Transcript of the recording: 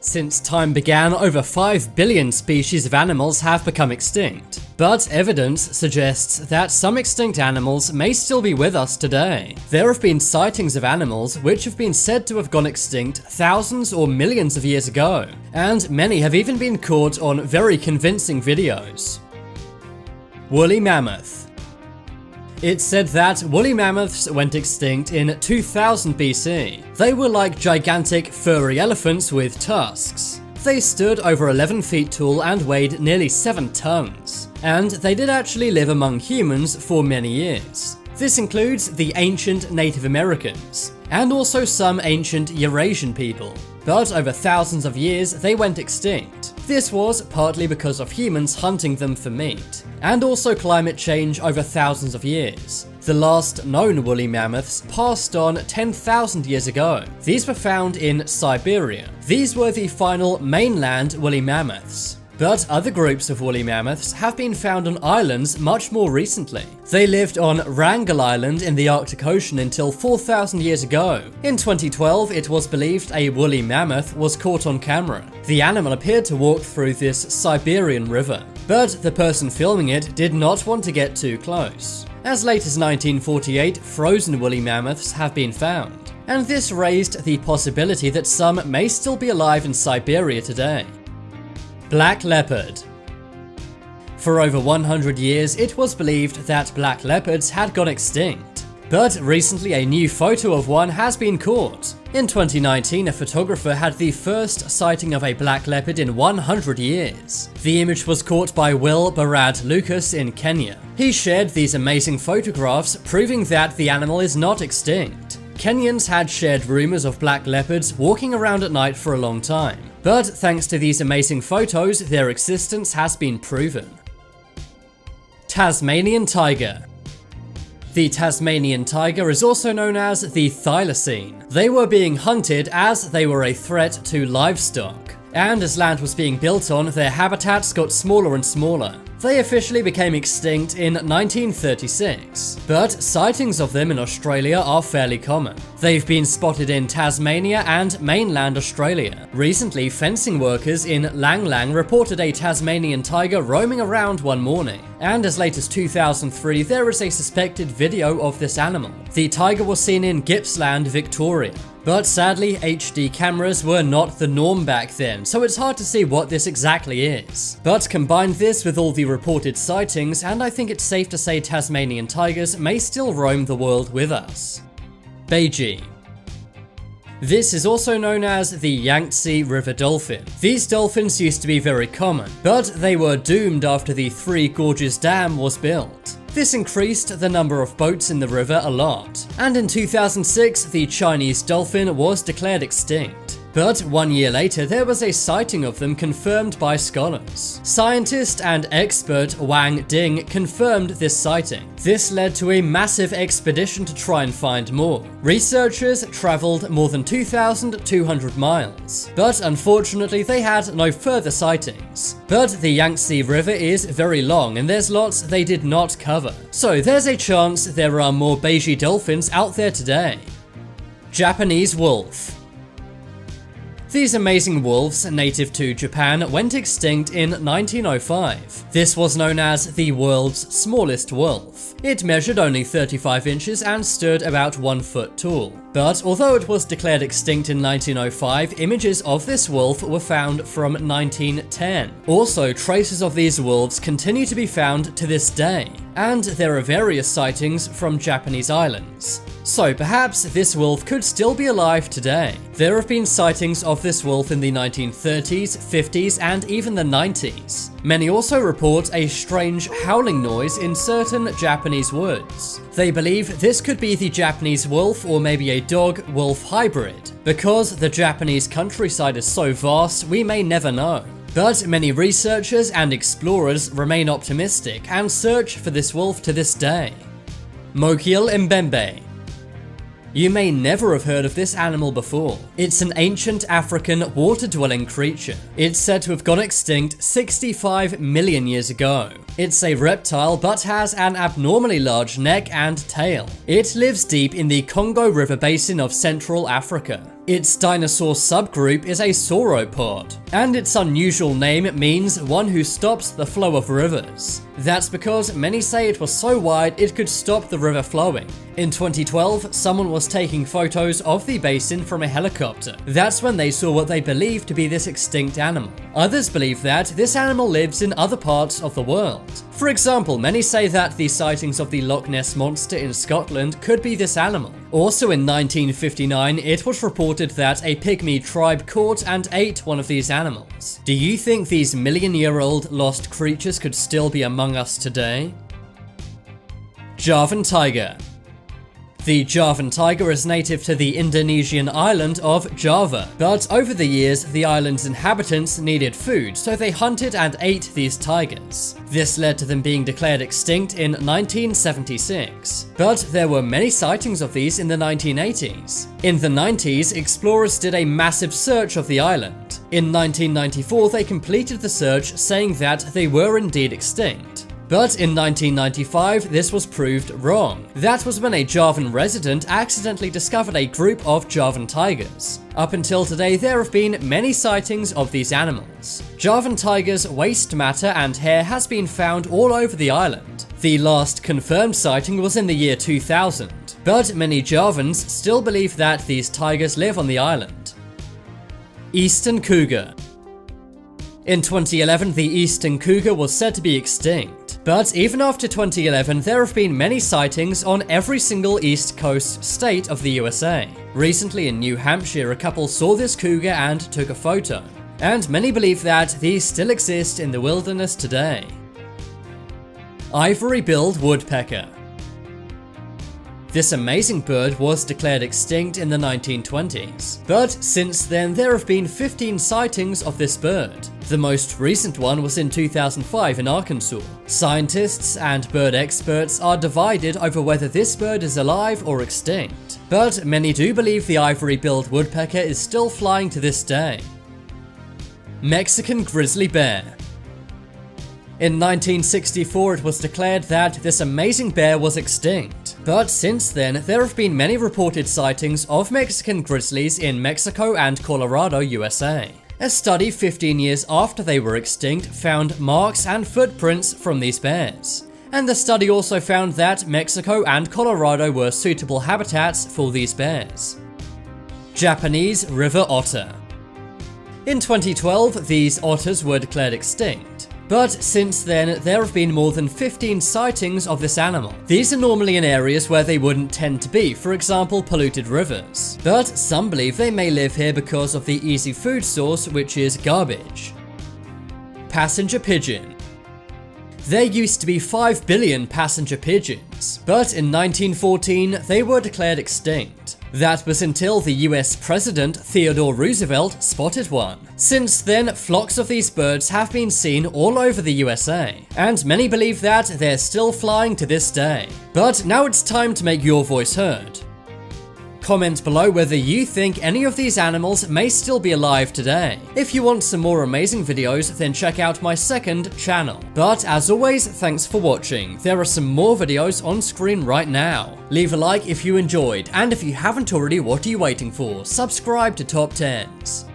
Since time began, over 5 billion species of animals have become extinct, but evidence suggests that some extinct animals may still be with us today. There have been sightings of animals which have been said to have gone extinct thousands or millions of years ago, and many have even been caught on very convincing videos. Woolly mammoth. It's said that woolly mammoths went extinct in 2000 BC. They were like gigantic furry elephants with tusks. They stood over 11 feet tall and weighed nearly 7 tons. And they did actually live among humans for many years. This includes the ancient Native Americans, and also some ancient Eurasian people. But over thousands of years, they went extinct. This was partly because of humans hunting them for meat, and also climate change over thousands of years. The last known woolly mammoths passed on 10,000 years ago. These were found in Siberia. These were the final mainland woolly mammoths. But other groups of woolly mammoths have been found on islands much more recently. They lived on Wrangel Island in the Arctic Ocean until 4,000 years ago. In 2012, it was believed a woolly mammoth was caught on camera. The animal appeared to walk through this Siberian river, but the person filming it did not want to get too close. As late as 1948, frozen woolly mammoths have been found, and this raised the possibility that some may still be alive in Siberia today. Black leopard. For over 100 years, it was believed that black leopards had gone extinct. But recently a new photo of one has been caught. In 2019, a photographer had the first sighting of a black leopard in 100 years. The image was caught by Will Barad Lucas in Kenya. He shared these amazing photographs, proving that the animal is not extinct. Kenyans had shared rumors of black leopards walking around at night for a long time. But thanks to these amazing photos, their existence has been proven. Tasmanian tiger. The Tasmanian tiger is also known as the thylacine. They were being hunted as they were a threat to livestock. And as land was being built on, their habitats got smaller and smaller. They officially became extinct in 1936, but sightings of them in Australia are fairly common. They've been spotted in Tasmania and mainland Australia. Recently, fencing workers in Lang Lang reported a Tasmanian tiger roaming around one morning. And as late as 2003, there is a suspected video of this animal. The tiger was seen in Gippsland, Victoria. But sadly, HD cameras were not the norm back then, so it's hard to see what this exactly is. But combine this with all the reported sightings, and I think it's safe to say Tasmanian tigers may still roam the world with us. Beiji. This is also known as the Yangtze River dolphin. These dolphins used to be very common, but they were doomed after the Three Gorges Dam was built. This increased the number of boats in the river a lot, and in 2006 the Chinese dolphin was declared extinct. But 1 year later there was a sighting of them confirmed by scholars. Scientist and expert Wang Ding confirmed this sighting. This led to a massive expedition to try and find more. Researchers traveled more than 2,200 miles, but unfortunately they had no further sightings. But the Yangtze River is very long and there's lots they did not cover. So there's a chance there are more Beiji dolphins out there today. Japanese wolf. These amazing wolves, native to Japan, went extinct in 1905. This was known as the world's smallest wolf. It measured only 35 inches and stood about 1 foot tall. But although it was declared extinct in 1905, images of this wolf were found from 1910. Also, traces of these wolves continue to be found to this day, and there are various sightings from Japanese islands. So perhaps this wolf could still be alive today. There have been sightings of this wolf in the 1930s, 50s, and even the 90s. Many also report a strange howling noise in certain Japanese woods. They believe this could be the Japanese wolf or maybe a dog-wolf hybrid. Because the Japanese countryside is so vast, we may never know. But many researchers and explorers remain optimistic and search for this wolf to this day. Mokiel Mbembe. You may never have heard of this animal before. It's an ancient African water-dwelling creature. It's said to have gone extinct 65 million years ago. It's a reptile but has an abnormally large neck and tail. It lives deep in the Congo River basin of Central Africa. Its dinosaur subgroup is a sauropod, and its unusual name means one who stops the flow of rivers. That's because many say it was so wide it could stop the river flowing. In 2012, someone was taking photos of the basin from a helicopter. That's when they saw what they believed to be this extinct animal. Others believe that this animal lives in other parts of the world. For example, many say that the sightings of the Loch Ness Monster in Scotland could be this animal. Also in 1959, it was reported that a pygmy tribe caught and ate one of these animals. Do you think these million-year-old lost creatures could still be among us today? Javan tiger. The Javan tiger is native to the Indonesian island of Java, but over the years, the island's inhabitants needed food, so they hunted and ate these tigers. This led to them being declared extinct in 1976. But there were many sightings of these in the 1980s. In the 90s, explorers did a massive search of the island. In 1994, they completed the search, saying that they were indeed extinct. But in 1995, this was proved wrong. That was when a Javan resident accidentally discovered a group of Javan tigers. Up until today, there have been many sightings of these animals. Javan tigers' waste matter and hair has been found all over the island. The last confirmed sighting was in the year 2000, but many Javans still believe that these tigers live on the island. Eastern cougar. In 2011, the eastern cougar was said to be extinct. But even after 2011, there have been many sightings on every single East Coast state of the USA. Recently in New Hampshire, a couple saw this cougar and took a photo. And many believe that these still exist in the wilderness today. Ivory-billed woodpecker. This amazing bird was declared extinct in the 1920s, but since then there have been 15 sightings of this bird. The most recent one was in 2005 in Arkansas. Scientists and bird experts are divided over whether this bird is alive or extinct, but many do believe the ivory-billed woodpecker is still flying to this day. Mexican grizzly bear. In 1964, it was declared that this amazing bear was extinct. But since then, there have been many reported sightings of Mexican grizzlies in Mexico and Colorado, USA. A study 15 years after they were extinct found marks and footprints from these bears. And the study also found that Mexico and Colorado were suitable habitats for these bears. Japanese river otter. In 2012, these otters were declared extinct. But since then, there have been more than 15 sightings of this animal. These are normally in areas where they wouldn't tend to be, for example, polluted rivers. But some believe they may live here because of the easy food source, which is garbage. Passenger pigeon. There used to be 5 billion passenger pigeons, but in 1914, they were declared extinct. That was until the US President Theodore Roosevelt spotted one. Since then, flocks of these birds have been seen all over the USA, and many believe that they're still flying to this day. But now it's time to make your voice heard. Comment below whether you think any of these animals may still be alive today. If you want some more amazing videos, then check out my second channel. But as always, thanks for watching. There are some more videos on screen right now. Leave a like if you enjoyed, and if you haven't already, what are you waiting for? Subscribe to Top 10s.